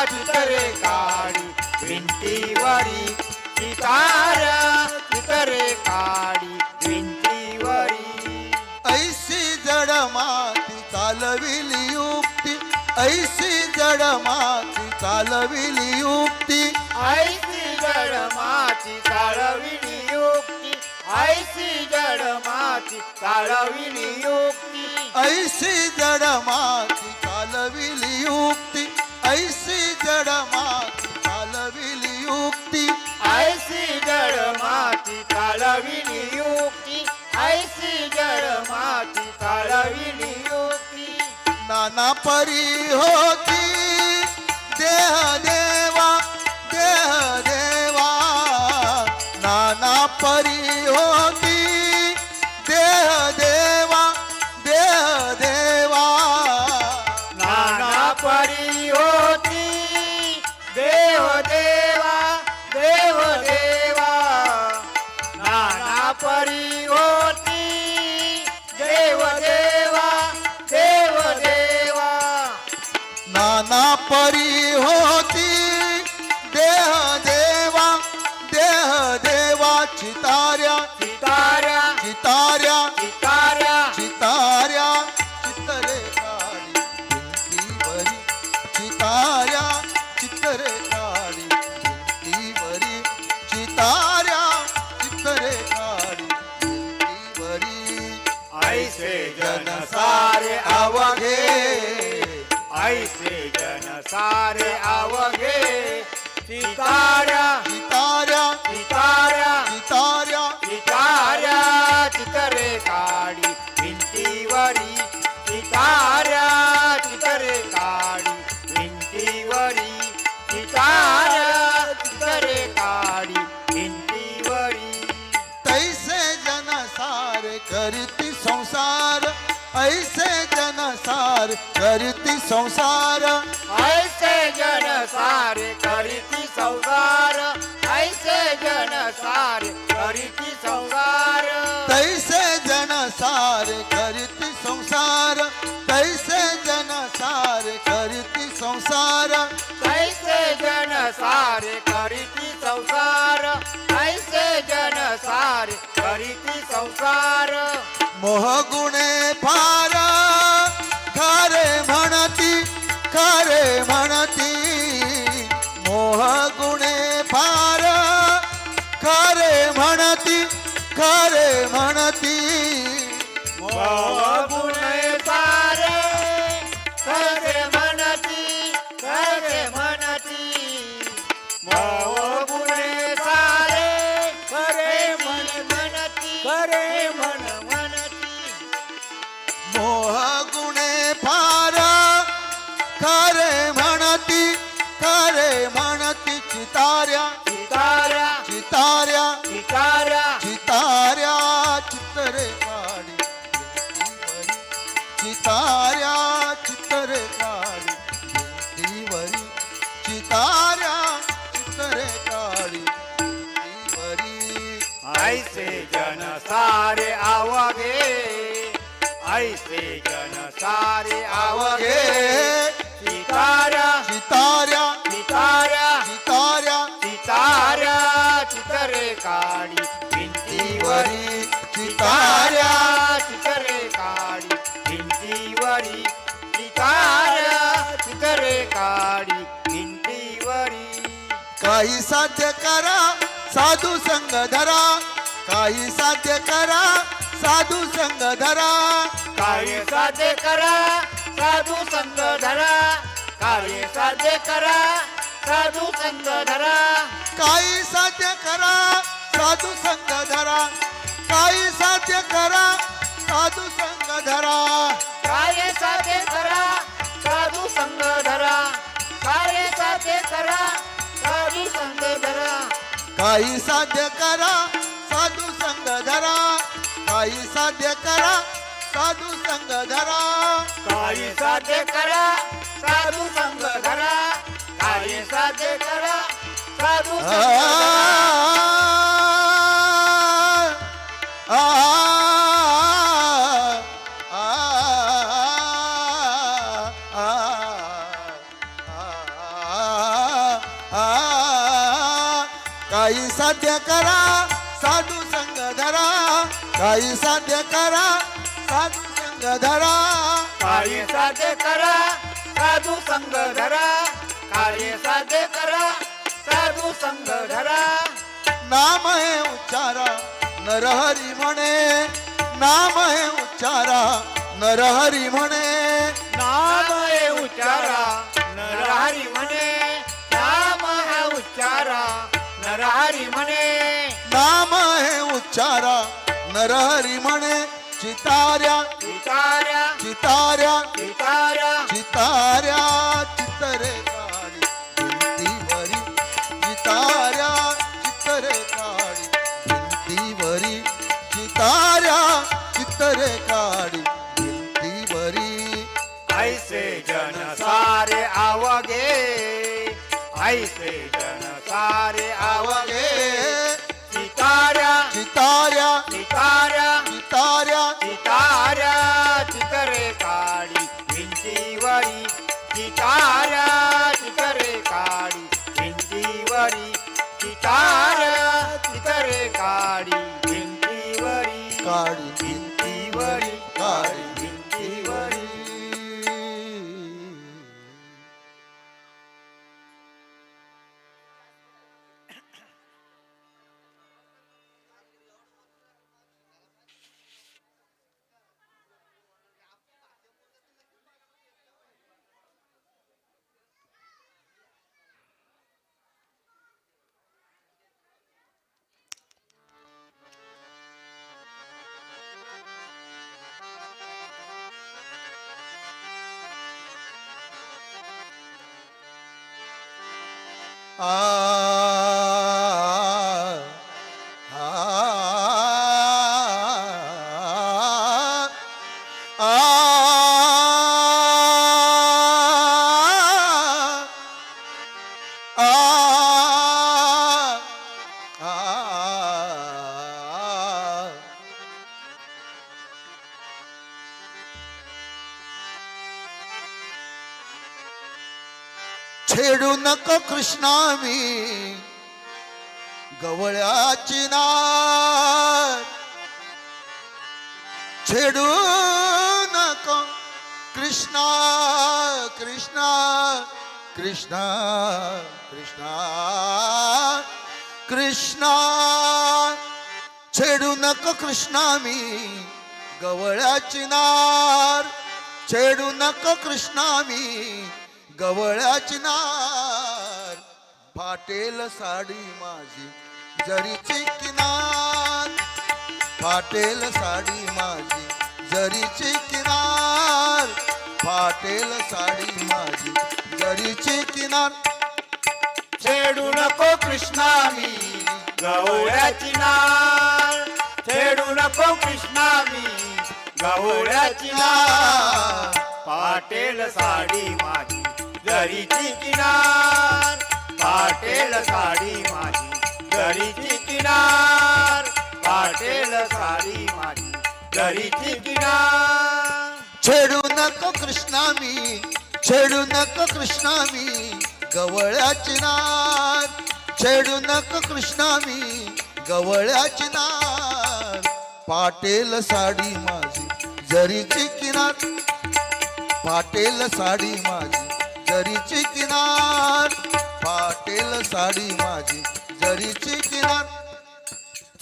चितरे काढी भिंतीवरी चिताऱ्या चितरे काढी भिंतीवरी ऐशी जड माती चालविली युक्ती ऐशी जड माती चालविली युक्ती ऐसी जड माती चालविली युक्ती ऐसी जड माती चालविली युक्ती ऐशी जड माती चालविली युक्ती ऐशी जड माती चालविली युक्ती ऐसी जड माती चालविली युक्ती ऐसी जड माती चालविली युक्ती नाना परी होती देह देवा नाना परी होती देह देवा नाना परी होती देव देवा देव देवा नाना परी होती देव देवा देव देवा नाना परी होती देह देवा चिताऱ्या चिताऱ्या चिताऱ्या चिताऱ्या चिताऱ्या चितरे काळी भिंतीवरी चिताऱ्या चितरे काळी भिंतीवरी चिताऱ्या चितरे काळी भिंतीवरी ऐसे जन सारे अवघे ऐसे जन सारे अवघे चिताऱ्या चिताऱ्या चिताऱ्या चिताऱ्या चिताऱ्या चितरे काढी भिंतीवरी चिताऱ्या चितरे काढी भिंतीवरी चिताऱ्या चितरे काढी भिंतीवरी तैसे जन सारे करती संसार ऐसे जन सार करती संसार ऐसे जन सारे करीती संसार ऐसे जन सारे करीती संसार तैसे जन सार करती संसार तैसे जन सार करती संसार ऐसे जन सारे करीती संसार ऐसे जन सारे करीती संसार मोह गुणे फार खरे म्हणती मोह गुणे फार खरे म्हणती मोह गुणे सारे खरे म्हणती मोह गुणे सारे खरे म्हणती मोह गुणे फार खरे म्हणती चिताऱ्या चिताऱ्या चिताऱ्या चिताऱ्या चिताऱ्या चितरे काढी भिंतीवरी चिताऱ्या चितरे काढी भिंतीवरी चिताऱ्या चितरे काढी भिंतीवरी ऐसे जन सारे अवघे ऐसे जन सारे अवघे चिताऱ्या चिताऱ्या चिताऱ्या चिताऱ्या चिताऱ्या चितरे काढी भिंतीवरी चिताऱ्या चितरे काढी भिंतीवरी चिताऱ्या चितरे काढी भिंतीवरी काही साध्य करा साधू संग धरा काही साध्य करा साधू संग धरा कार्य साध्य करा साधू संग धरा कार्य साध्य करा साधू संग धरा काही साध्य करा साधू संग धरा काही साध्य करा साधू संग धरा कार्य साध्य करा साधू संग धरा कार्य साध्य करा साधू संग धरा काही साध्य करा साधू संग धरा काही साध्य करा साधू संग धरा कार्य साध्य करा साधू संग धरा कार्य साध्य करा साधू संग धरा काही साध्य करा साधू संग धरा काही साध्य करा साधू संग धरा कार्य साध्य करा साधू संग धरा कार्य साध्य करा साधू संग धरा नाम हे उच्चारा नरहरी म्हणे नाम हे उच्चारा नरहरी म्हणे नाम हे उच्चारा नरहरी म्हणे नाम हे उच्चारा नरहरी म्हणे नाम हे उच्चारा नरहरी म्हणे चितार्या चितार्या चितार्या चितार्या चितार्या चितरे काळी भिंतीवरी चितार्या चितरे काळी भिंतीवरी चितार्या चितरे काळी भिंतीवरी ऐसे जन सारे आवगे ऐसे जन सारे आवगे चितार्या चितार्या चितार्या चितार्या चितार्या चितरे काळी भिंतीवरी चितार्या चितरे काळी भिंतीवरी चितार्या चितरे काळी भिंतीवरी काळी भिंतीवरी काळी भिंतीवरी आ छेडू नको कृष्णा मी गवळ्याची नार छेडू नको कृष्णा कृष्णा कृष्णा कृष्णा कृष्णा छेडू नको कृष्णा मी गवळ्याची नार छेडू नको कृष्णा मी गवळ्याची नार फाटेल साडी माझी जरीची किनार फाटेल साडी माझी जरीची किनार फाटेल साडी माझी जरीची किनार छेडू नको कृष्णा मी गवळ्याची नार छेडू नको कृष्णा मी गवळ्याची नार फाटेल साडी माझी जरीची किनार फाटेल साडी माझी जरीची किनार फाटेल साडी माझी जरीची किनार छेडू नको कृष्णा मी छेडू नको कृष्णा मी गवळ्याची नार छेडू नको कृष्णा मी गवळ्याची नार फाटेल साडी माझी जरीची किनार फाटेल साडी माझी जरीची किनार फाटेल साडी माझी जरीची किनार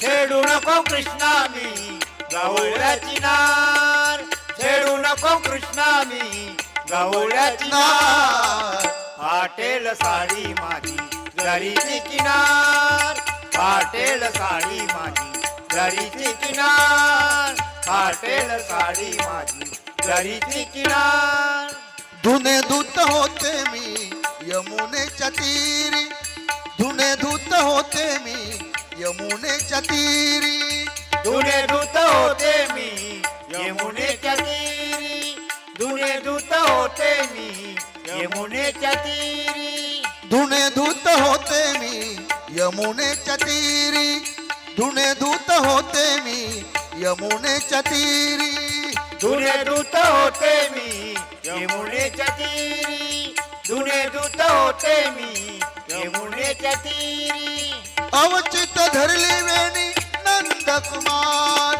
छेडू नको कृष्णा मी गवळ्याची नार छेडू नको कृष्णा मी गवळ्याची नार फाटेल साडी माझी जरीची किनार फाटेल साडी माझी जरीची किनार फाटेल साडी माझी जरीची किनार धुने धुत होते मी यमुनेच्या तीरी धुने धुत होते मी यमुनेच्या तीरी धुणे धुत होते मी यमुनेच्या तीरी धुणे धुत होते मी यमुनेच्या तीरी धुणे धुत होते मी यमुनेच्या तीरी धुणे धुत होते मी यमुनेच्या तीरी धुणे धुत होते मी यमुनेच्या तीरी धुणे धुत होते मी यमुनेच्या तीरी अवचित धरली वेणी नंदकुमार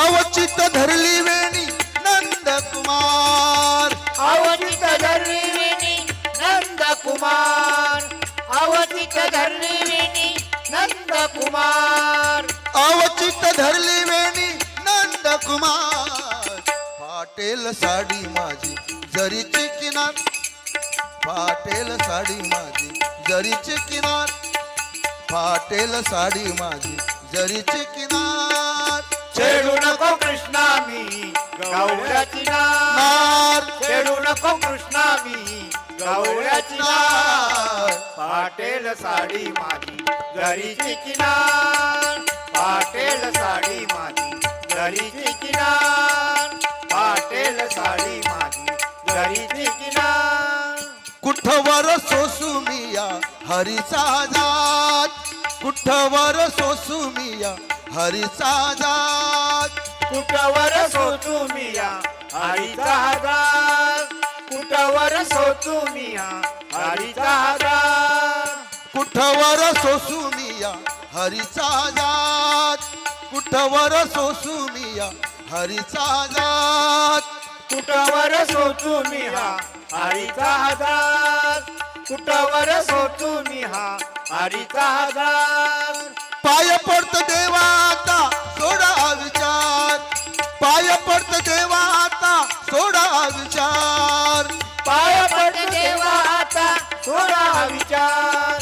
अवचित धरली वेणी नंदकुमार अवचित धरली वेणी नंदकुमार अवचित धरली वेणी नंदकुमार अवचित धरली वेणी नंदकुमार फाटेल साडी माझी जरीची किनार फाटेल साडी माझी जरीची किनार फाटेल साडी माझी जरीची किनार छेडू नको कृष्णा मी गवळ्याची नार नार छेडू नको कृष्णा मी गवळ्याची नार पाटेल साडी माझी जरीची किनार पाटेल साडी माझी जरीची किनार पाटेल साडी माझी जरीची किनार कुठवर सोसुमिया हरीचा जात कुठवर सोसुमिया हरीचा जात कुठवर सोचू मिया हरीचा हजार कुठवर सोचू मिया हरीचा हजार कुठवर सोसुमिया हरीचा जात कुठवर सोसुमिया हरीचा जात कुठवर सोचू मिहा हरीचा हजार कुठवर सोचू मिहा हरीचा हजार पाय पडत देवा आता सोडा विचार पाय पडत देवा आता सोडा विचार पाय पडते देवा आता थोडा हा विचार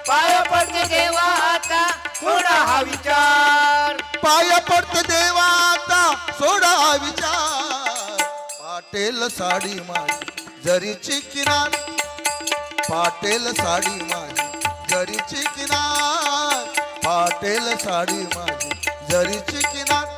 पाय पडते देवा आता थोडा हा विचार पाय पडत देवा आता सोडा विचार पाटेल साडी माझी जरीची किनार पाटेल साडी माझी जरीची किनार पाटेल साडी माझी जरीची किनार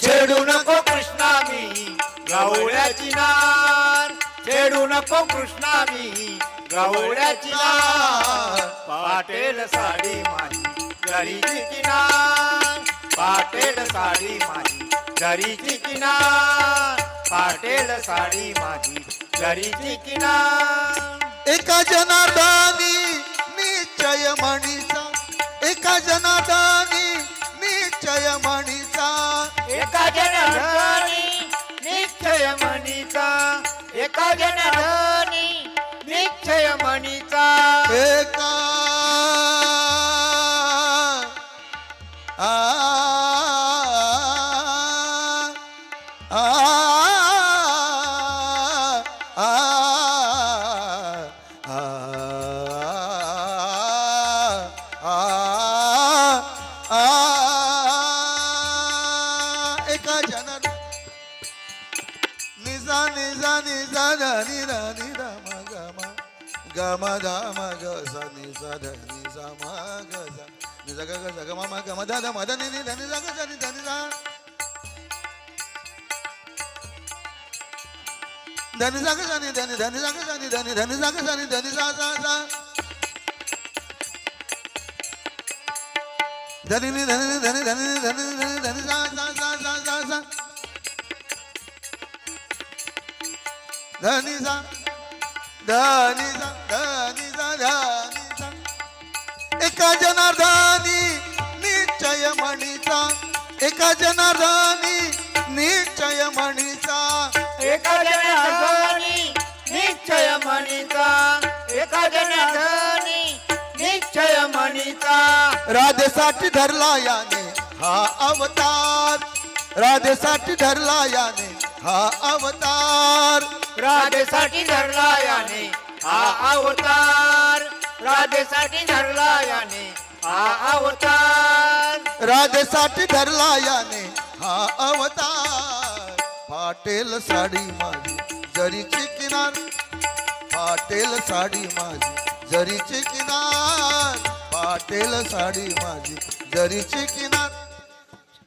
छेडू नको कृष्णा मी गवळ्याची नार छेडू नको कृष्णा मी गवळ्याची नार पाटेल साडी माझी जरीची किनार पाटेल साडी माझी जरीची किनार पाटेल साडी माझी जरीची किनार एका जनार्दनी निश्चय म्हणीचा एका जनार्दनी निश्चय म्हणीचा एका जनार्दनी निश्चय मनीचा एका जनार्दनी निश्चय मनीचा एका आ आ आ एका जनार निजा निजा निजा धनी धनी धम गम गम धम ग स निजा धनी स म ग स निजा ग ग स ग म म ग म ध ध म ध नि नि धनी ज ग ज नि धनी ज धनी ज ग ज नि धनी धनी ज ग ज नि धनी धनी ज ग ज नि धनी ज ज ज धनी नि धनी नि धनी धनी नि धनी धनी धनी ज ज ज ज ज ज धनी सा धनी सा धनी सा धनी सा एका जनार्दनी निश्चय म्हणीचा एका जनार्दनी निश्चय म्हणीचा एका जनार्दनी निश्चय मनीचा एका जनार्दनी निश्चय मनीचा राधेसाठी धरला याने हा अवतार राधेसाठी धरला याने हा अवतार राधेसाठी धरला याने हा अवतार राधेसाठी धरला याने हा अवतार राधेसाठी धरला याने हा अवतार पाटेल साडी माझी जरीची किनार पाटेल साडी माझी जरीची किनार पाटेल साडी माझी जरीची किनार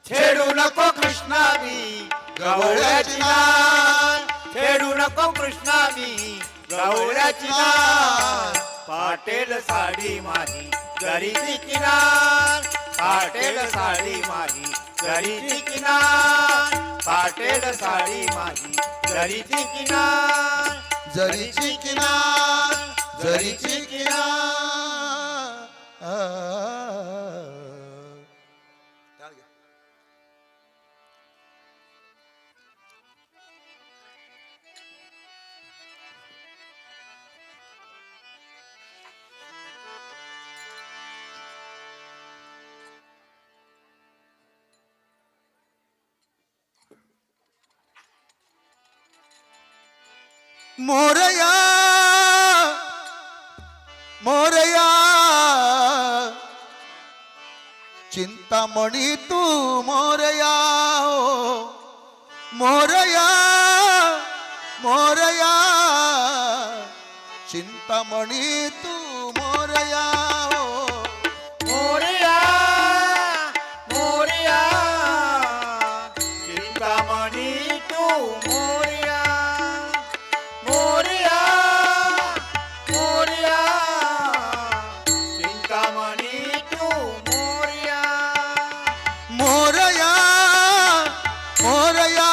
छेडू नको कृष्णा मी गवळ्याची नार छेडू नको कृष्णा मी गवळ्याची नार पाटेल साडी माझी जरीची किनार पाटेल साडी माझी जरीची किनार पाटेल साडी माझी जरीची किनार जरीची किनार जरीची किनार मोरया मोरया चिंतामणी तू मोरया हो मोरया मोरया चिंतामणी तू मोरया हो मोरया मोरया चिंतामणी तू मोरया मोरया मोरया चिंतामणी तू मोरया मोरया मोरया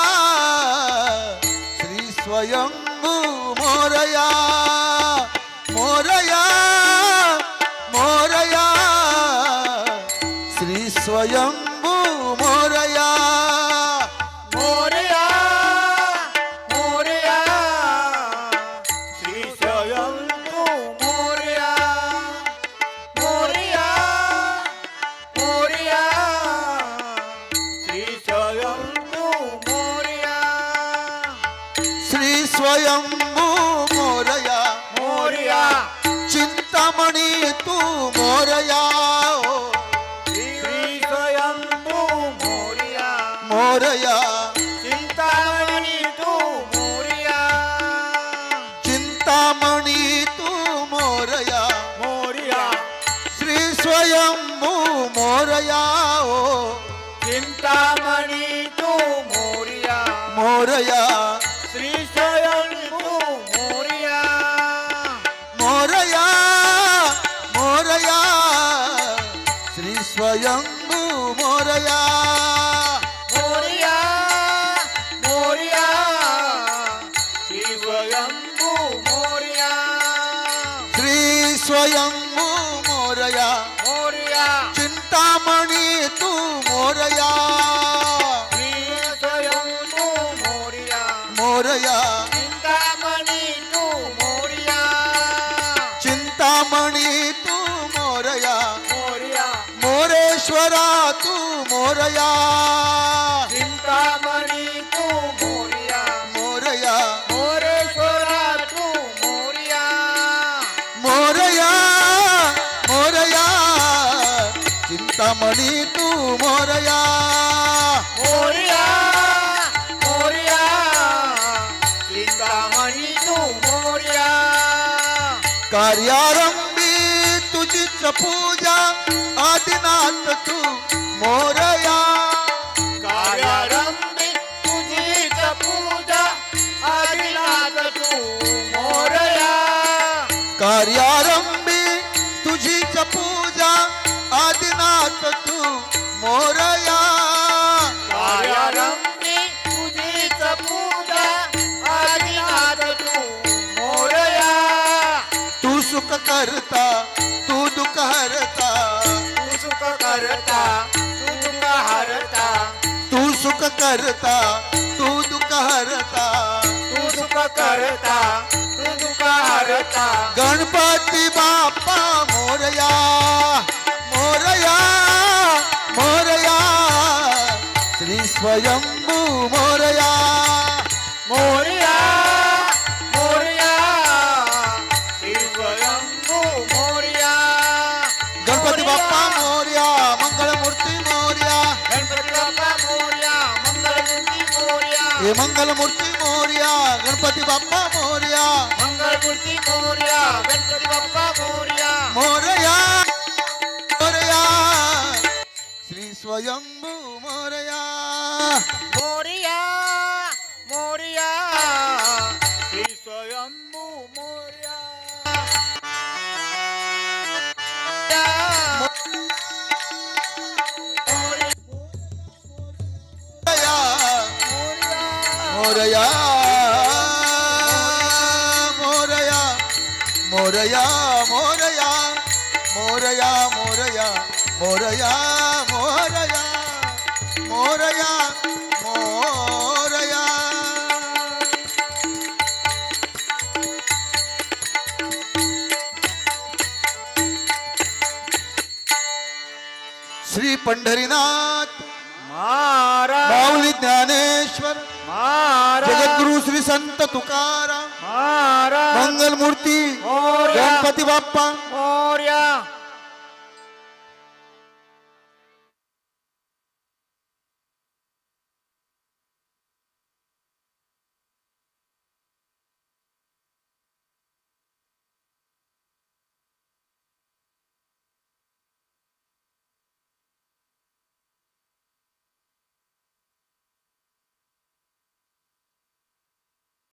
श्री स्वयंभू मोरया मोरया मोरया श्री स्वयंभू मोरया मोरया मोरया श्री स्वयंभू मोरया मोरया मोरया श्री स्वयंभू मोरया श्री स्वयंभू मोरया मोरया चिंतामणी तू मोरया हो श्री स्वयंभू मोरया मोरया चिंतामणी तू मोरया चिंतामणी तू मोरया मोरया श्री स्वयंभू मोरया हो चिंतामणी तू मोरया मोरया श्री स्वयंभू मोरया मोरया मोरया श्री स्वयंभू मोरया मोरया मोरया श्री स्वयंभू मोरया श्री स्वयंभू मोरया मोरया चिंतामणी तू मोरया श्री स्वयंभू मोरया मोरया चिंतामणी तू मोरया चिंतामणी तू मोरया मोरया मोरेश्वरा तू मोरया चिंतामणी तू मोरया मोरया मोरेश्वरा तू मोरया मोरया मोरया चिंतामणी तू मोरया मोरया मोरया चिंतामणी तू मोरया कार्यारंभी तुझीच पूजा आदिनाथ तू मोरया कार्यारंभी तुझीच पूजा आदिनाथ तू मोरया कार्यारंभी तुझीच पूजा आदिनाथ तू मोरया कार्यारंभी तुझीच पूजा आदिनाथ तू मोरया तू सुख करता तू दुःख हरता तू सुख करता तू दुःख हरता तू सुख करता तू दुःख हरता तू सुख करता तू दुःख हरता गणपती बाप्पा मोरया मोरया मोरया श्री स्वयंभू मोरया मोरया मोरया श्री स्वयंभू मोरया गणपती बाप्पा मोरया मंगलमूर्ती मोरया गणपती बाप्पा मोरया मंगलमूर्ती मोरया हे मंगलमूर्ती मोरया गणपती बाप्पा मोरया मंगलमूर्ती मोरया गणपती बाप्पा मोरया मोरया मोरया श्री स्वयंभू मोरया मोरया मोरया श्री स्वयंभू मोरया मोरया मोरया मोरया मोरया मोरया मोरया मोरया मोरया मोरया मोरया श्री पंढरीनाथ महाराज माऊली ज्ञानेश्वर महाराज जगद्गुरु श्री संत तुकाराम महाराज मंगल मूर्ती मोरया गणपती बाप्पा मोरया